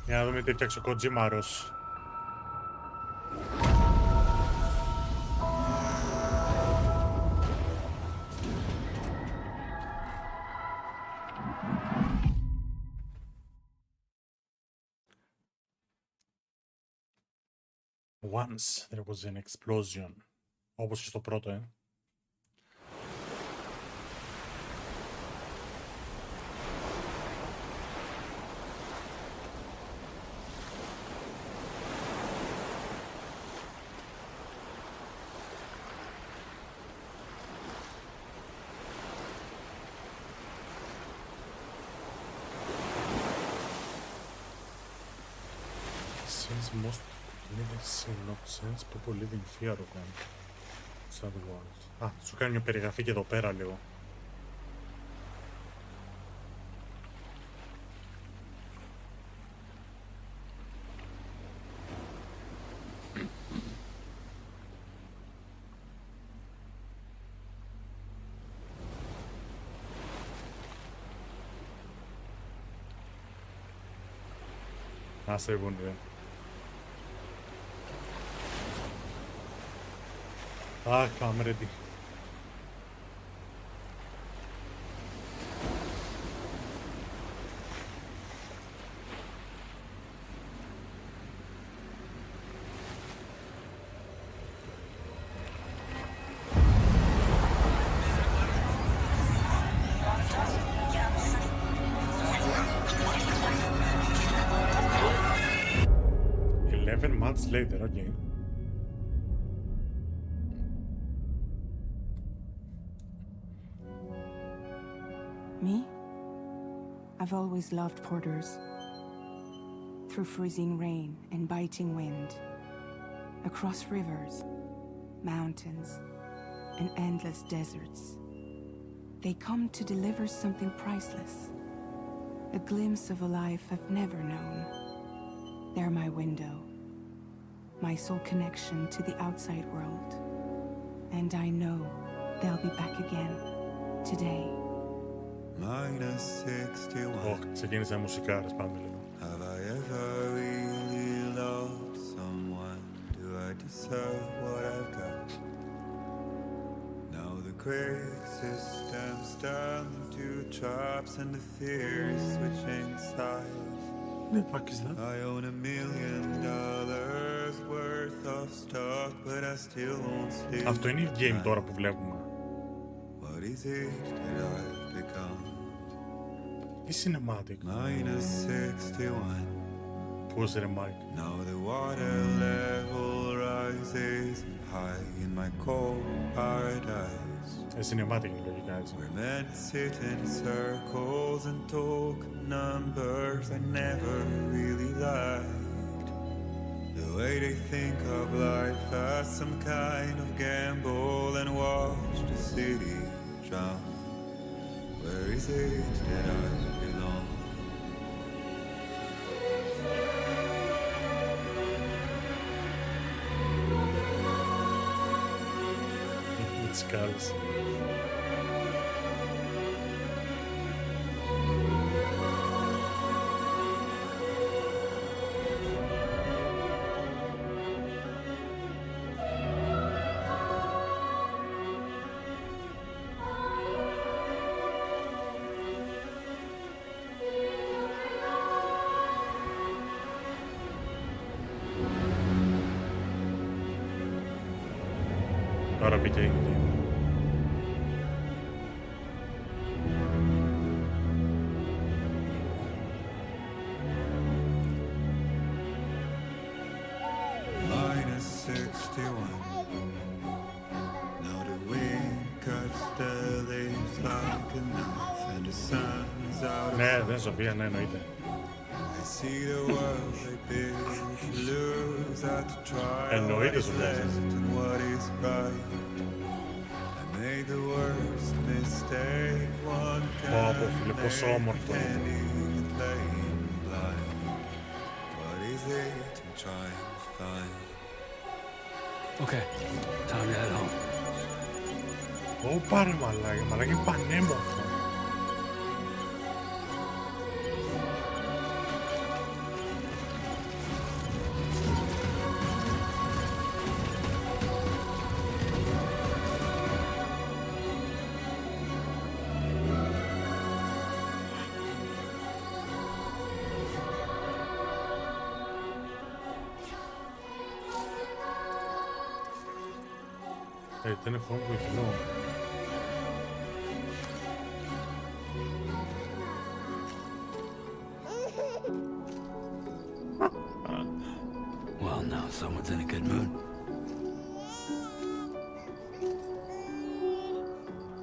Για να δούμε τι έφτιαξε ο Κοτζίμαρος. Once there was an explosion. Όπως και στο πρώτο, Since most universe seem not sense, people live in fear of them. Sad world. Α, σου κάνει μια περιγραφή και εδώ πέρα λίγο. Να σέβονται. Ah, I'm ready. Months later, okay. Me? I've always loved porters. Through freezing rain and biting wind, across rivers, mountains, and endless deserts, they come to deliver something priceless, a glimpse of a life I've never known. They're my window, my sole connection to the outside world. And I know they'll be back again, today. Oh, ξεκίνησε μουσικάρες, πάμε λίγο. Have I ever really loved someone? Do I deserve what I've got? Now the great system stands into traps and the fears switching sides. Ne fuck is that? I own $1 million worth of stock, but I still won't sleep. Αυτό είναι η game τώρα που βλέπουμε. What is it that I've become? Τι cinematic. -61. Πώς ρε Mike. Now the water level rises high in my cold paradise. Cinematic είναι λογικά έτσι. Where men sit in circles and talk numbers I never really liked. The way they think of life as some kind of gamble and watch the city drown. Where is it that I belong? It's skulls. Τώρα μπήκε η game. -61. Now the wind cuts the leaves like a knife and the sun's out of Ναι, δεν Σοφία, ναι, εννοείται. I see the world they build to lose at the trial. Εννοείται, What is Σοφία. left and what is right. I made the worst mistake one can Πω, φίλε, πόσο όμορφο. pretending and playing blind. What is it I'm trying to find? Okay, time to head home. Ω, πάρε μαλάκα, μαλάκα είναι πανέμορφο. Τηλεφώνου βοηθινό. Well, now someone's in a good mood.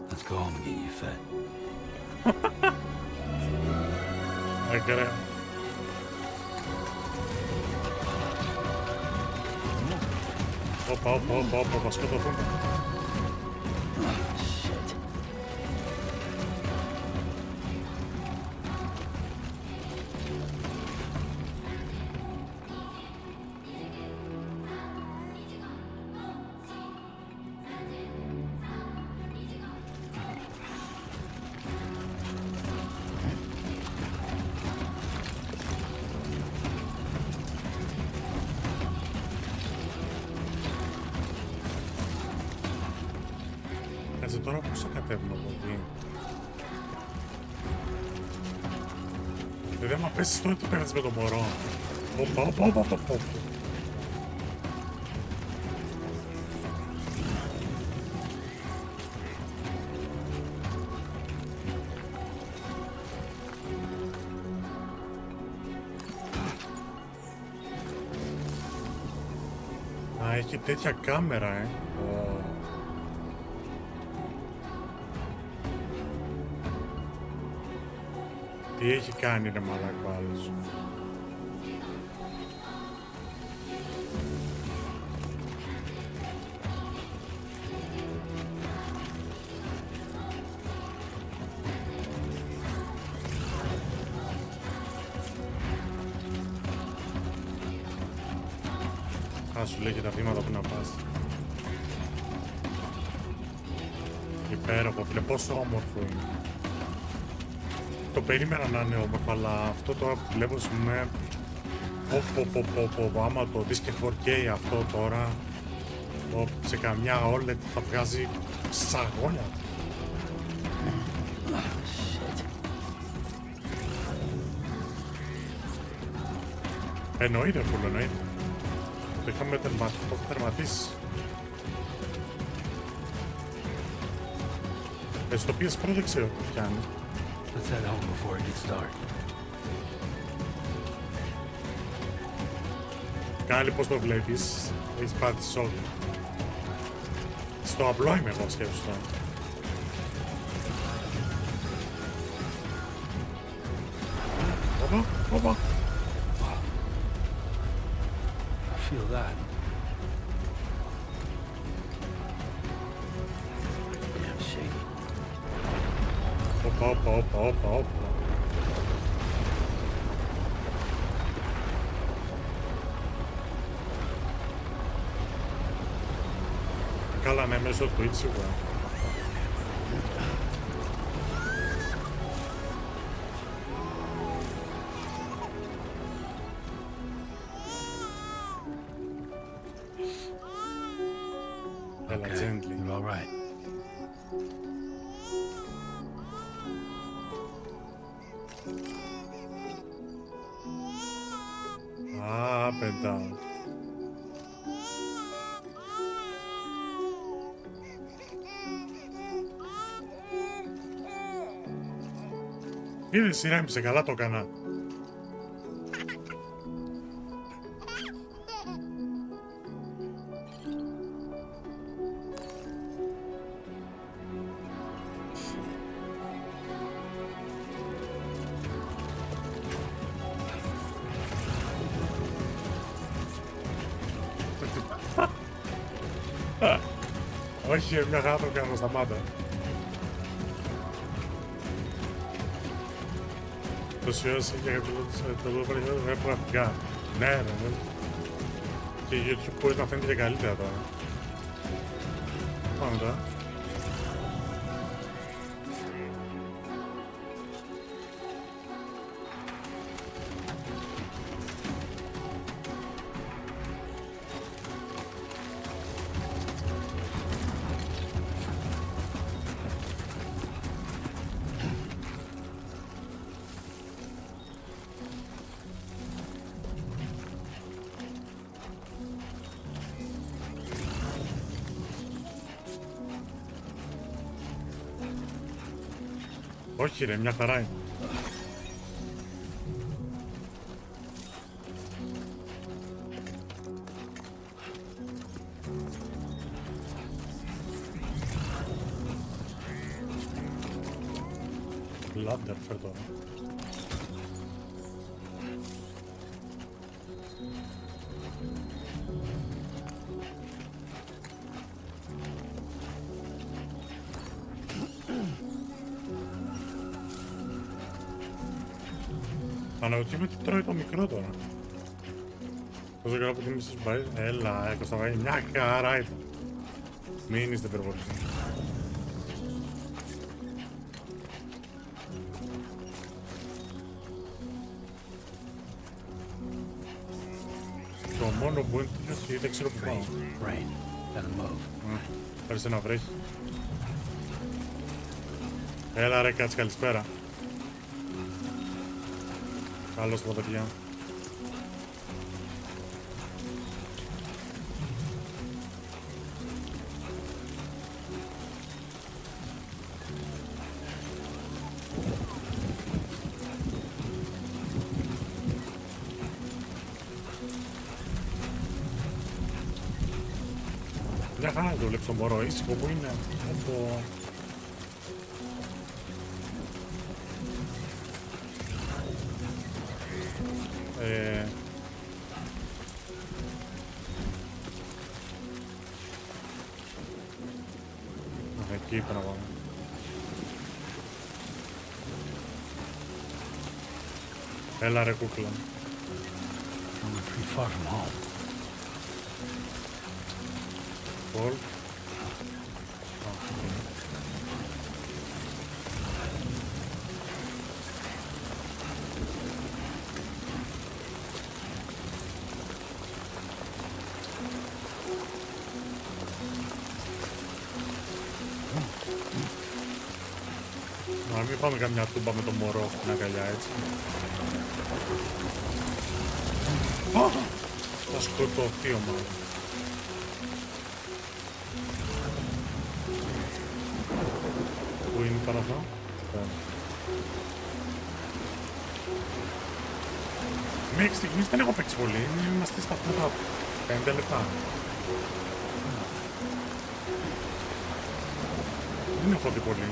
Let's go home and get you fed. Έκανα. Όπα, θα σκοτωθούμε. Shit. Κάτσε τώρα πώς θα κατέβουμε από εκεί. Δηλαδή άμα πέσεις τώρα τι παίρνεις με το μωρό. Όπα. Α, έχει τέτοια κάμερα, Τι έχει κάνει ρε μαλάκο άλλος. Α, σου λέει και τα βήματα που να πας. Υπέροχο φίλε, πόσο όμορφο είναι. Το περίμενα να είναι όμορφο, αλλά αυτό τώρα που βλέπω σημαίνει άμα το δεις και 4K αυτό τώρα σε καμιά OLED θα βγάζει σαγόνια. Εννοείται φούλο, εννοείται. Το είχαμε τερματίσει. Στο PS Pro δεν ξέρω τι πιάνει. Let's head home before it gets dark. Κάλι πώς το βλέπεις, έχεις πάθει σοκ. Στο απλό είμαι εγώ σκέψου τώρα. Όπα. I feel that. Damn shaky. Όπα. Καλά, ναι, μέσω του Twitch σίγουρα. Έλα, Okay, gently. you're all right. Πεντά. Είδες, ηρέμησε, καλά το έκανα. Όχι, μια χαρά το κάνω, σταμάτα. Τόση ώρα για το λόγο δεν πραγματικά. Ναι. Και η YouTube μπορεί να φαίνεται και καλύτερα τώρα. Πάμε τώρα. Όχι ρε, μια χαρά είναι. Λάντερ φέρ τώρα. Αναρωτιέμαι τι τρώει το μικρό τώρα. Πόσο καιρό που τιμήσεις πάει. Έλα, Κωνσταντίνη, μια χαρά ήταν. Μην είστε υπερβολικοί. Το μόνο που είναι ότι δεν ξέρω που πάω. Rain. Then a move. Άρχισε να βρέχει. Έλα ρε, κάτσε, καλησπέρα. Καλώς το παιδιά. Μια χαρά το βλέπεις το μωρό, ήσυχο που είναι από... Εκεί πρέπει να πάμε. Έλα ρε κούκλα. We're pretty far from home. Πολ. Να μην πάμε καμιά τούμπα με το μωρό στην αγκαλιά, έτσι. Θα σκοτωθεί ο μάλλον. Πού είναι τώρα αυτό? Μέχρι στιγμής δεν έχω παίξει πολύ, είμαστε στα πρώτα 5 λεπτά. Δεν έχω δει πολύ.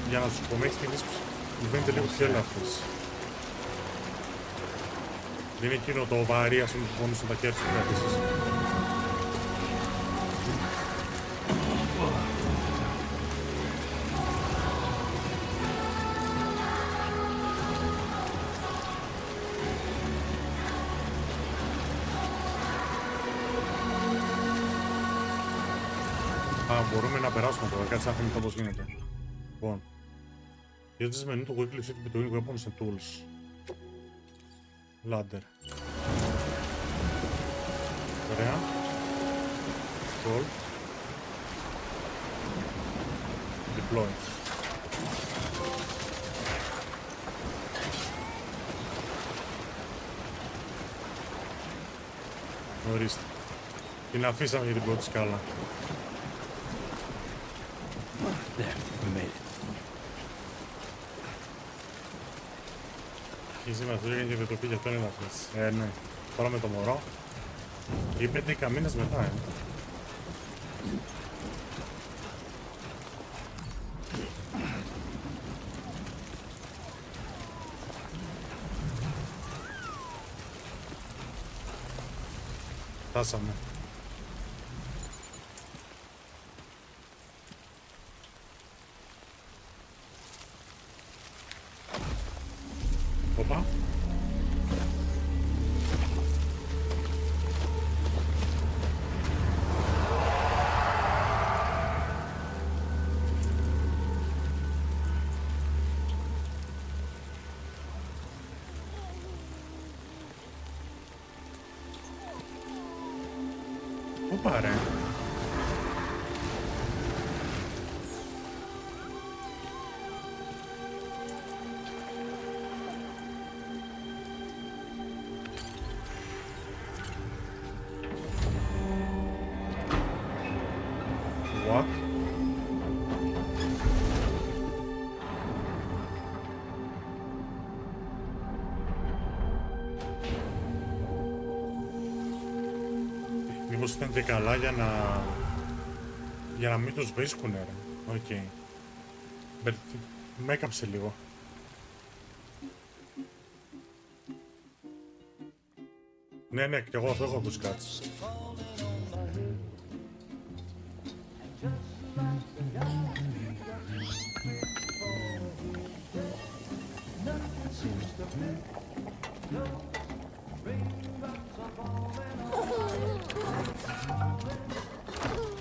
Για να σου πω, μέχρι στιγμής μου φαίνεται λίγο πιο ελαφρύς. Δεν είναι εκείνο το βαρύ, ας πούμε, που πόνουσαν τα χέρια σου επίσης. Α, μπορούμε να περάσουμε τώρα, κάτσε να θυμηθώ πώς γίνεται. Λοιπόν, use this menu to quickly switch between weapons and tools. Ladder. Ωραία. Roll. Deploy. Ορίστε. Την αφήσαμε για την πρώτη σκάλα. There, we made it. Αρχίζει με αυτό και δεν το πει, γι' αυτό είναι ελαφρύς. Ναι. Τώρα με το μωρό. Είπε 10 μήνες μετά, Φτάσαμε. Οπα. Οπα ρε. μήπως ήταν και καλά για να μην τους βρίσκουνε, ρε. Οκ. Με έκαψε λίγο. Ναι, και εγώ αυτό έχω ακούσει κάτι.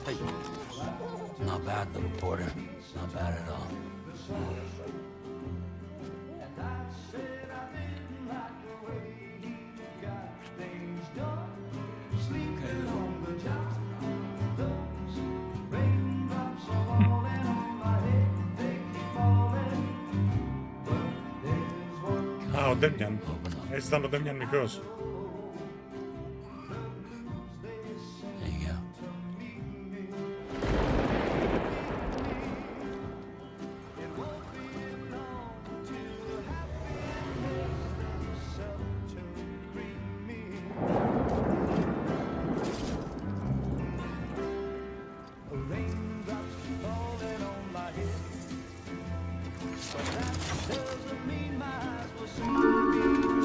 Hey. Not bad, little porter. Not bad at all. Α, ο Ντέμιαν. Έτσι ήταν ο Ντέμιαν μικρός. There you go.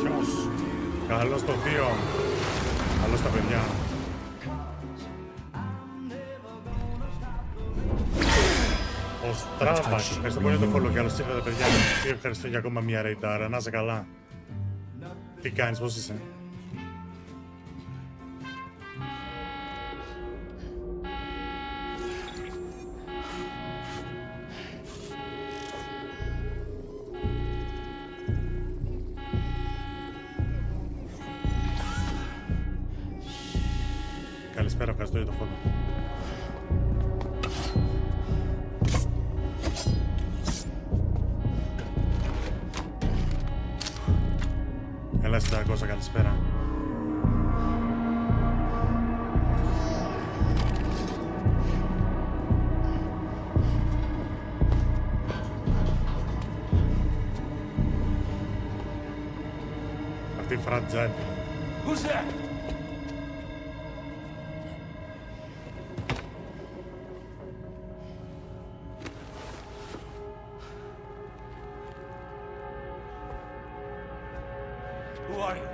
Ποιος? Καλώς το θείο. Καλώς τα παιδιά. Ο Στράβακ. Ευχαριστώ πολύ για το follow. Καλώς ήρθατε παιδιά. Και ευχαριστώ για ακόμα μια ρεϊτάρα. Να είσαι καλά. Τι κάνεις, πώς είσαι? Καλησπέρα, ευχαριστώ για το follow. Έλα στην 300, καλησπέρα. Αυτή η φράτζα. Who's there? Who are you?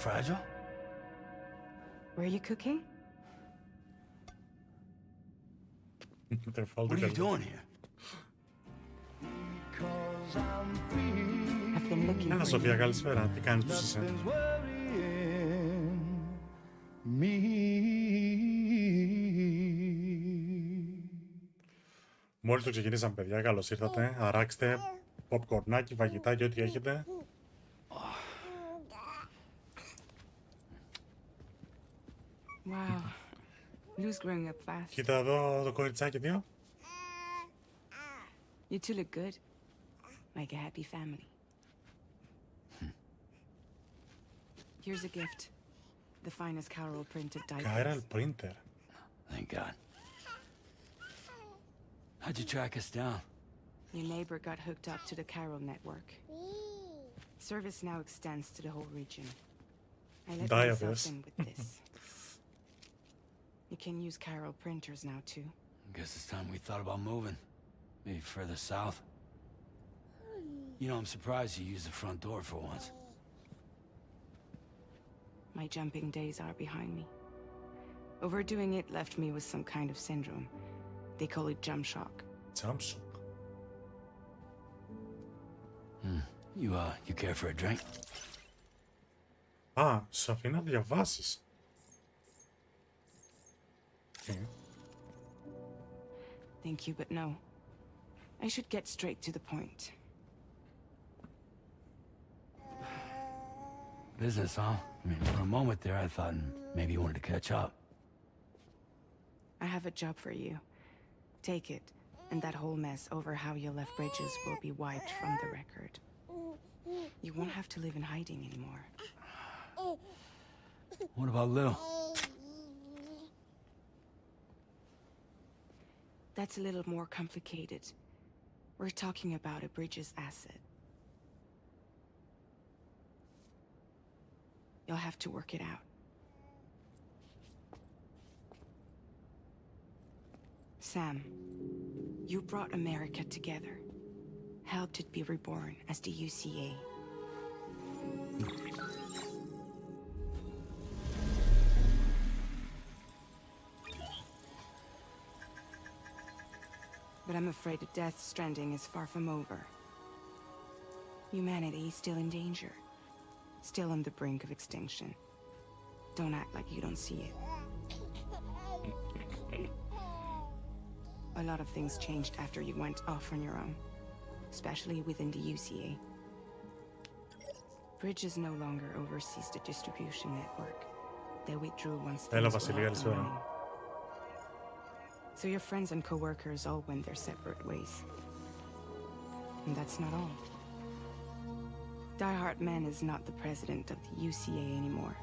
Fragile? Were you cooking? What are you doing here? I've been looking Έλα for Σοφία, you. καλησπέρα. Τι κάνεις, πώς είσαι? Μόλις το ξεκινήσαμε παιδιά, καλώς ήρθατε. Αράξτε popcornάκι, φαγητάκι, ό,τι έχετε. Wow. Lou's growing up fast. Κοίτα εδώ το κοριτσάκι δύο. You two look good. Like a happy family. Here's a gift. The finest Carol printed diapers. Chiral printer. Thank God. How'd you track us down? Your neighbor got hooked up to the Carol network. Service now extends to the whole region. I let myself Diapers. in with this. You can use Carol printers now too. Guess it's time we thought about moving. Maybe further south. You know, I'm surprised you used the front door for once. My jumping days are behind me. Overdoing it left me with some kind of syndrome. They call it jump shock. Samsung. You care for a drink? Α, σου αφήνω να διαβάσεις. Thank you, but no. I should get straight to the point. Business, huh? I mean, for a moment there, I thought maybe you wanted to catch up. I have a job for you. Take it, and that whole mess over how you left bridges will be wiped from the record. You won't have to live in hiding anymore. What about Lou? That's a little more complicated. We're talking about a bridges asset. You'll have to work it out. Sam, you brought America together. Helped it be reborn as the UCA. But I'm afraid that Death Stranding is far from over. Humanity is still in danger. Still on the brink of extinction. Don't act like you don't see it. A lot of things changed after you went off on your own. Especially within the UCA. Bridges no longer oversees the distribution network. They withdrew once things were up and running. So your friends and co-workers all went their separate ways. And that's not all. Diehard Man is not the president of the UCA anymore.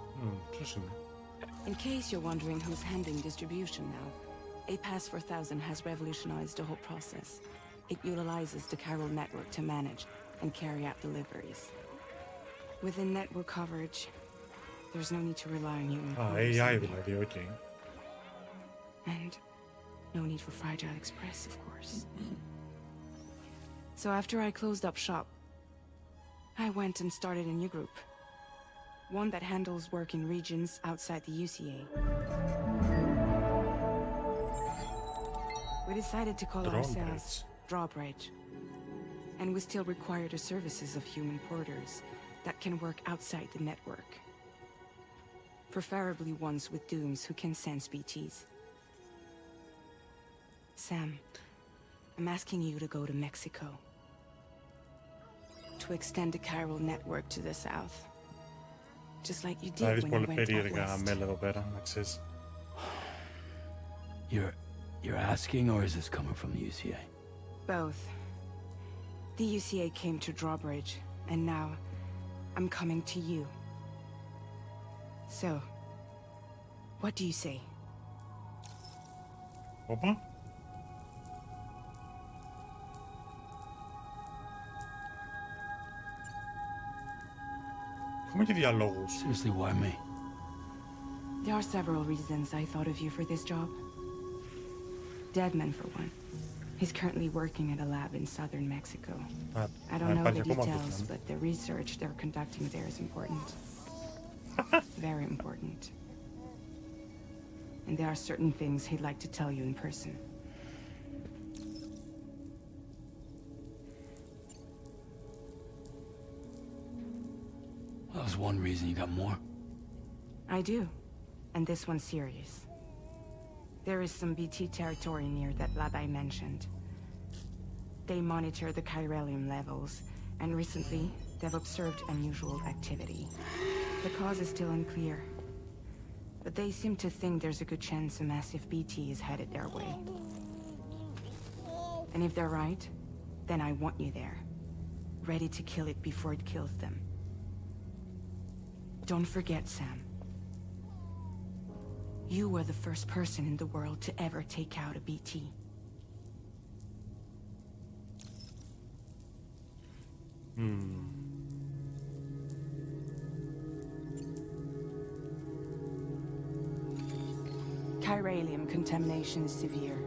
In case you're wondering who's handling distribution now, A Pass for 1000 has revolutionized the whole process. It utilizes the chiral network to manage and carry out deliveries. Within network coverage, there's no need to rely on human couriers AI anymore. δηλαδή, okay. And no need for Fragile Express, of course. So after I closed up shop, I went and started a new group. One that handles work in regions outside the UCA. We decided to call ourselves Drawbridge. And we still require the services of human porters that can work outside the network. Preferably ones with dooms who can sense BTs. Sam, I'm asking you to go to Mexico. To extend the chiral network to the south. Just like you did when you went out west. You're asking, or is this coming from the UCA? Both. The UCA came to Drawbridge, and now I'm coming to you. So, what do you say? Όπα. Έχουμε και διαλόγους. Seriously, why me? There are several reasons I thought of you for this job. Deadman, for one. He's currently working at a lab in southern Mexico. I don't know the details, but the research they're conducting there is important. Very important. And there are certain things he'd like to tell you in person. That was one reason. You got more? I do. And this one's serious. There is some BT territory near that lab I mentioned. They monitor the chiralium levels, and recently, they've observed unusual activity. The cause is still unclear, but they seem to think there's a good chance a massive BT is headed their way. And if they're right, then I want you there, ready to kill it before it kills them. Don't forget, Sam. You were the first person in the world to ever take out a BT. Chiralium contamination is severe.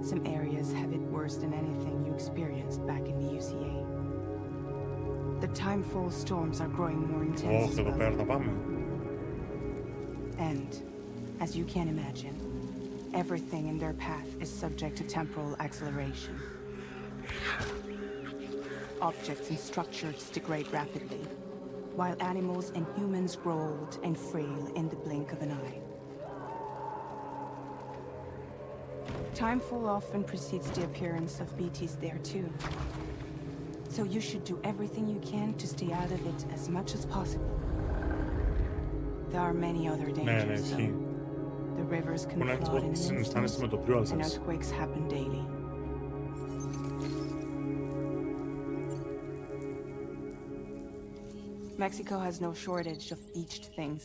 Some areas have it worse than anything you experienced back in the UCA. The timefall storms are growing more intense as εδώ πέρα θα well. πάμε. And, as you can imagine, everything in their path is subject to temporal acceleration. Objects and structures degrade rapidly, while animals and humans grow old and frail in the blink of an eye. Timefall often precedes the appearance of BTs there too. So you should do everything you can to stay out of it as much as possible. There are many other dangers though. The rivers can flood in an instant, and earthquakes happen daily. Mexico has no shortage of beached things.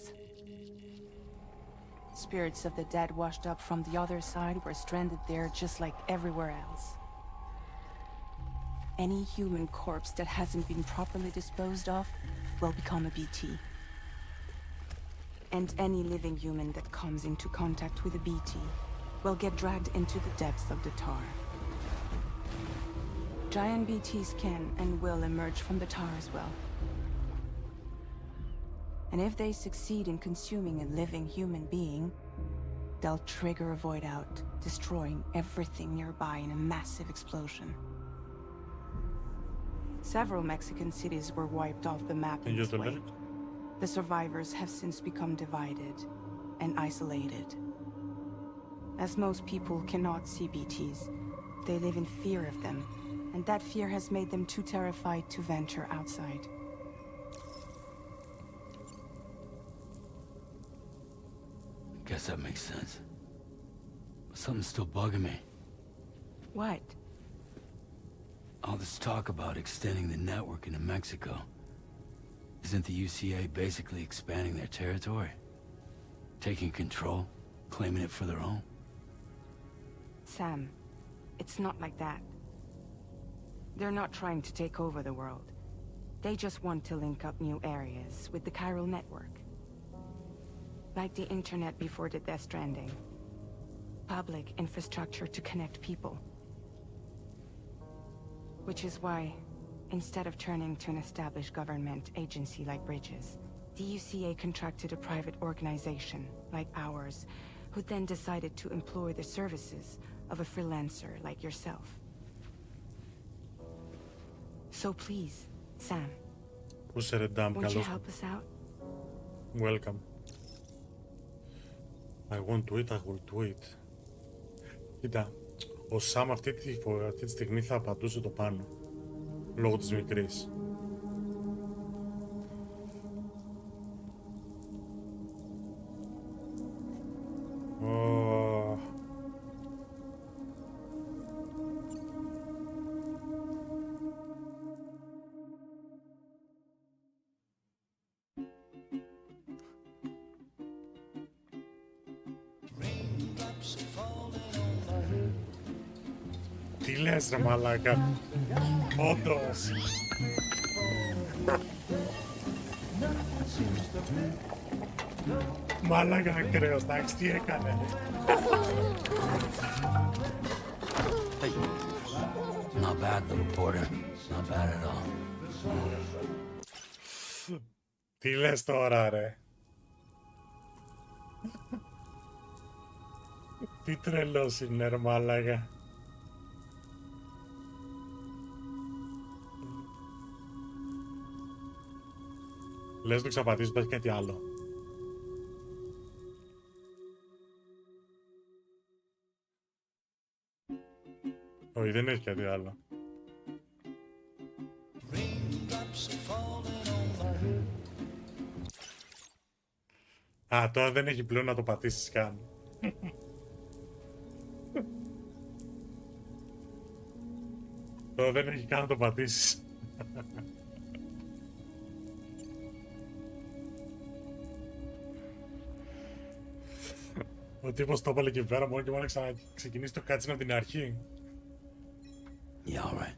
Spirits of the dead washed up from the other side were stranded there just like everywhere else. Any human corpse that hasn't been properly disposed of will become a BT. and any living human that comes into contact with a BT will get dragged into the depths of the tar. Giant BTs can and will emerge from the tar as well. And if they succeed in consuming a living human being, they'll trigger a void out, destroying everything nearby in a massive explosion. Several Mexican cities were wiped off the map in this way. The survivors have since become divided and isolated. As most people cannot see BTs, they live in fear of them, and that fear has made them too terrified to venture outside. Guess that makes sense. But something's still bugging me. What? All this talk about extending the network into Mexico. Isn't the UCA basically expanding their territory? Taking control, claiming it for their own? Sam, it's not like that. They're not trying to take over the world. They just want to link up new areas with the chiral network. Like the internet before the Stranding. Public infrastructure to connect people. Which is why, instead of turning to an established government agency like Bridges, the UCA contracted a private organization, like ours, who then decided to employ the services of a freelancer like yourself. So please, Sam, won't you help us out? Welcome. I won't do it, I will do it. Κοίτα, ο Σαμ αυτή τη στιγμή θα πατούσε το πάνω. Λόγω της μικρής. Τι λες ρε μαλάκα. Όντως. Μαλάκα ακραίος, εντάξει, τι έκανε. Not bad, little porter. Not bad at all. Τι λες τώρα ρε. Τι τρελός είναι ρε μαλάκα. Λες το ξαπατήσεις, υπάρχει κάτι άλλο. Όχι, δεν έχει κάτι άλλο. Α, τώρα δεν έχει πλέον να το πατήσεις καν. Τώρα δεν έχει καν να το πατήσεις. Ο τύπος το έβαλε εκεί πέρα μόνο και μόνο να ξαναξεκινήσει το κάτσινο από την αρχή. Yeah, all right.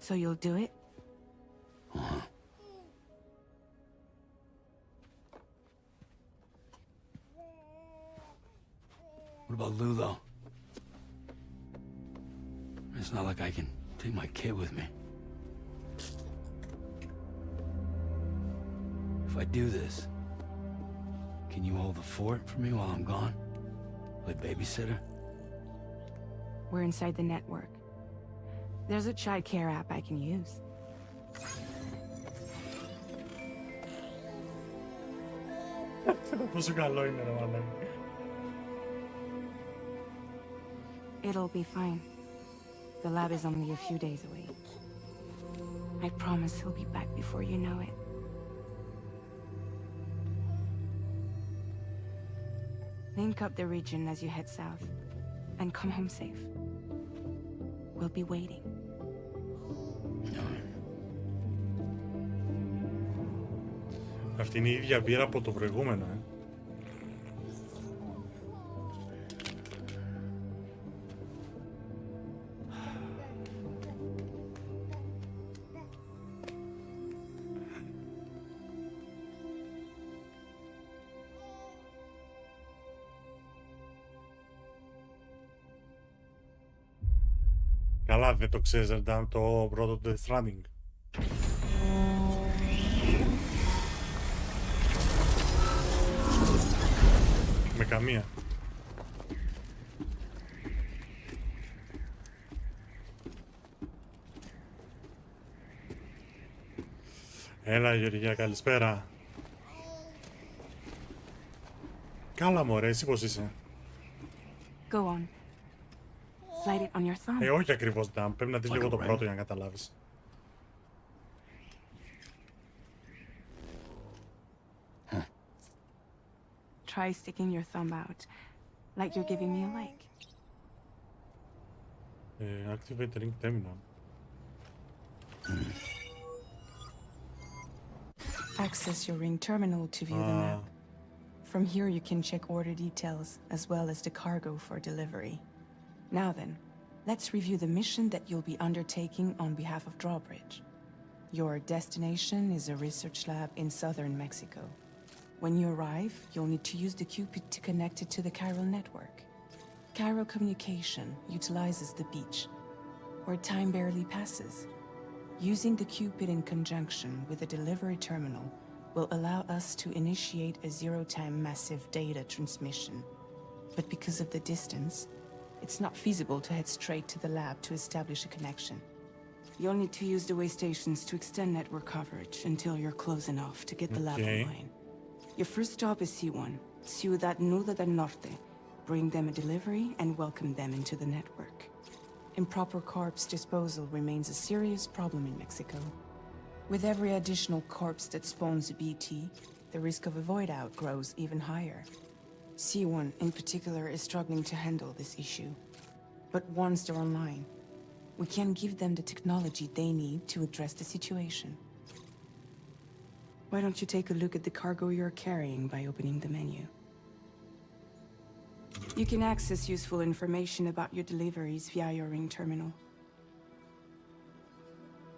So you'll do it? Uh-huh. What about Lou, though? It's not like I can take my kid with me. If I do this, can you hold the fort for me while I'm gone? Play babysitter? We're inside the network. There's a child care app I can use. Πόσο καλό είναι ρε μαλάκα. It'll be fine. The lab is only a few days away. I promise he'll be back before you know it. Link up the region as you head south, and come home safe. We'll be waiting. Αυτή είναι η ίδια μπύρα από το προηγούμενο, Καλά, δεν το ξέρεις, ήταν το πρώτο του Stranding. Με καμία. Έλα Γεωργία, καλησπέρα. Καλά μωρέ, εσύ πώς είσαι? Go on. Slide it on your thumb. Όχι ακριβώς, Dan. Πρέπει να δεις λίγο το πρώτο για να καταλάβεις. Try sticking your thumb out, like you're giving me a like. Activate ring terminal. Access your ring terminal to view the map. From here you can check order details as well as the cargo for delivery. Now then, let's review the mission that you'll be undertaking on behalf of Drawbridge. Your destination is a research lab in southern Mexico. When you arrive, you'll need to use the Cupid to connect it to the chiral network. Chiral communication utilizes the beach, where time barely passes. Using the Cupid in conjunction with the delivery terminal will allow us to initiate a zero-time massive data transmission. But because of the distance, it's not feasible to head straight to the lab to establish a connection. You'll need to use the way stations to extend network coverage until you're close enough to get the lab online. Your first stop is C1, Ciudad Nuda del Norte. Bring them a delivery and welcome them into the network. Improper corpse disposal remains a serious problem in Mexico. With every additional corpse that spawns a BT, the risk of a void out grows even higher. C1 in particular is struggling to handle this issue. But once they're online, we can give them the technology they need to address the situation. Why don't you take a look at the cargo you're carrying by opening the menu? You can access useful information about your deliveries via your ring terminal.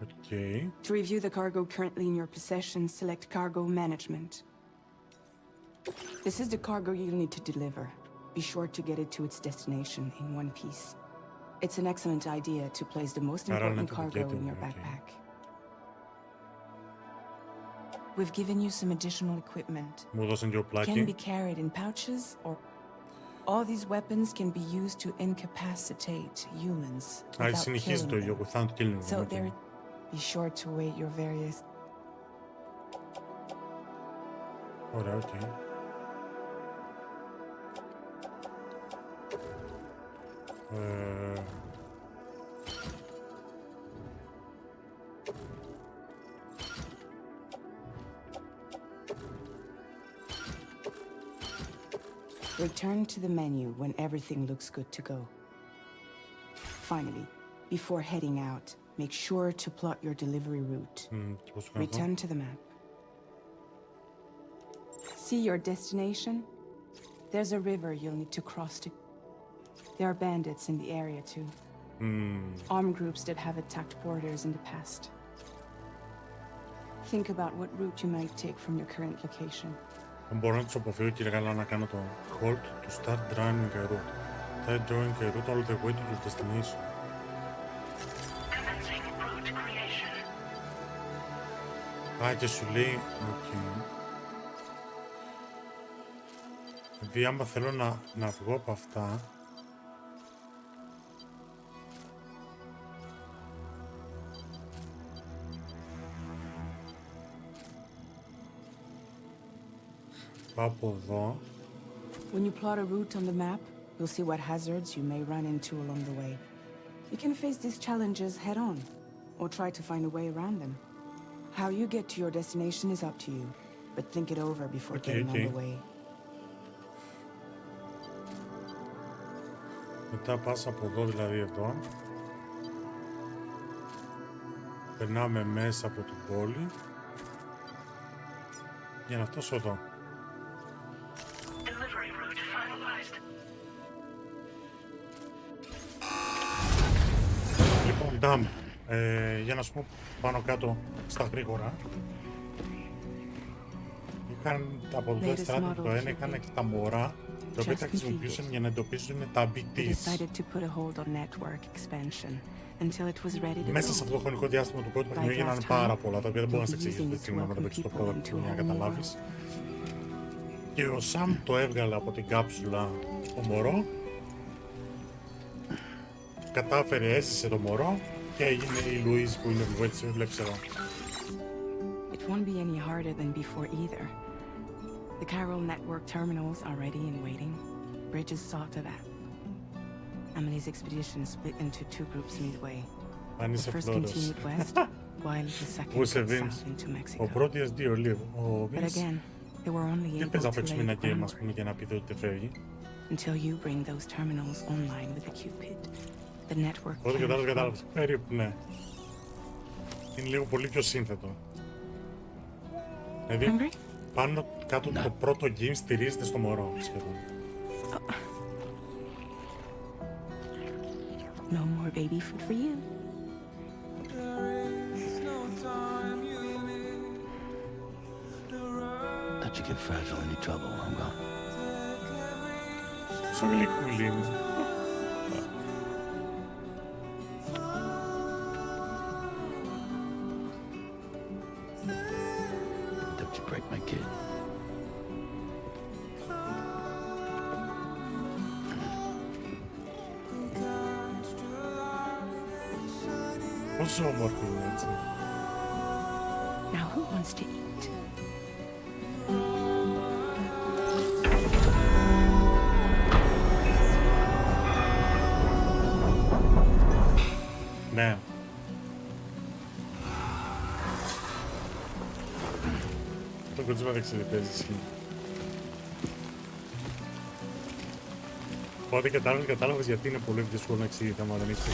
Okay. To review the cargo currently in your possession, select Cargo Management. This is the cargo you'll need to deliver. Be sure to get it to its destination in one piece. It's an excellent idea to place the most important cargo in your backpack. We've given you some additional equipment. Μου δώσαν και ο Can be πλάκι. carried in pouches or... All these weapons can be used to incapacitate humans without συνεχίζει το killing ίδιο, them. without killing them. So Okay. there, be sure to weight your various... Ωραία, οκ. Return to the menu when everything looks good to go. Finally, before heading out, make sure to plot your delivery route. Και πώς το κάνω αυτό? Return to the map. See your destination? There's a river you'll need to cross to... There are bandits in the area too. Armed groups that have attacked borders in the past. Think about what route you might take from your current location. Μπορώ να τους αποφύγω κύριε καλά να κάνω το halt to start driving a route. Start drawing a route all the way to your destination. Και σου λέει, επειδή άμα θέλω να βγω από αυτά, πάω από εδώ. When you plot a route on the map, you'll see what hazards you may run into along the way. You can face these challenges head-on, or try to find a way around them. How you get to your destination is up to you, but think it over before getting on the way. Μετά πας από εδώ, δηλαδή εδώ. Περνάμε μέσα από την πόλη για να φτάσω εδώ. Λοιπόν, Ντάμ, για να σου πω πάνω κάτω στα γρήγορα. Είχαν από το Stranding το ένα, είχαν και τα μωρά τα οποία Just τα χρησιμοποιούσαν completed. για να εντοπίζουν τα They BTs. decided to put a hold on network expansion until it was ready to Μέσα go. σε αυτό το χρονικό διάστημα του πρώτου παιχνιδιού έγιναν πάρα πολλά, τα οποία δεν μπορώ να σε εξηγήσω αυτή τη στιγμή να τα παίξεις το πρώτο για να καταλάβεις. Και ο Σαμ το έβγαλε από την κάψουλα το μωρό, κατάφερε, έσυσε το μωρό και έγινε η Λουίζ που είναι που βοήθησε, βλέπεις εδώ. It won't be any harder than before either. The Carroll network terminals are ready and waiting. Bridges saw to that. Emily's expedition split into two groups midway. Αν The είσαι first φλόρος. continued west, while the second Πού σε cut Βίνς, south into ο Mexico. πρώτος δύο λίγο, ο But Βίνς. again, they were only Και able πες να to παίξουμε lay ένα the game, ας groundwork πούμε, για να πείτε ότι φεύγει. until you bring those terminals online with the Cupid. The network Οπότε can't κατάλαβες, float. περίπου, ναι. Είναι λίγο πολύ πιο σύνθετο. Δηλαδή, Hungry? πάνω κάτω Ναι. το πρώτο game στηρίζεται στο μωρό, σχεδόν. No more baby food for you. Let you get fragile any trouble while I'm gone. Σο γλυκούλι είναι. Don't you break my kid. Πόσο όμορφη είναι, έτσι. Now who wants to eat? Ναι. Το κοτσίμα δεν ξέρει παίζει ισχύει. Οπότε κατάλαβες γιατί είναι πολύ δύσκολο να εξηγείται άμα δεν έχεις το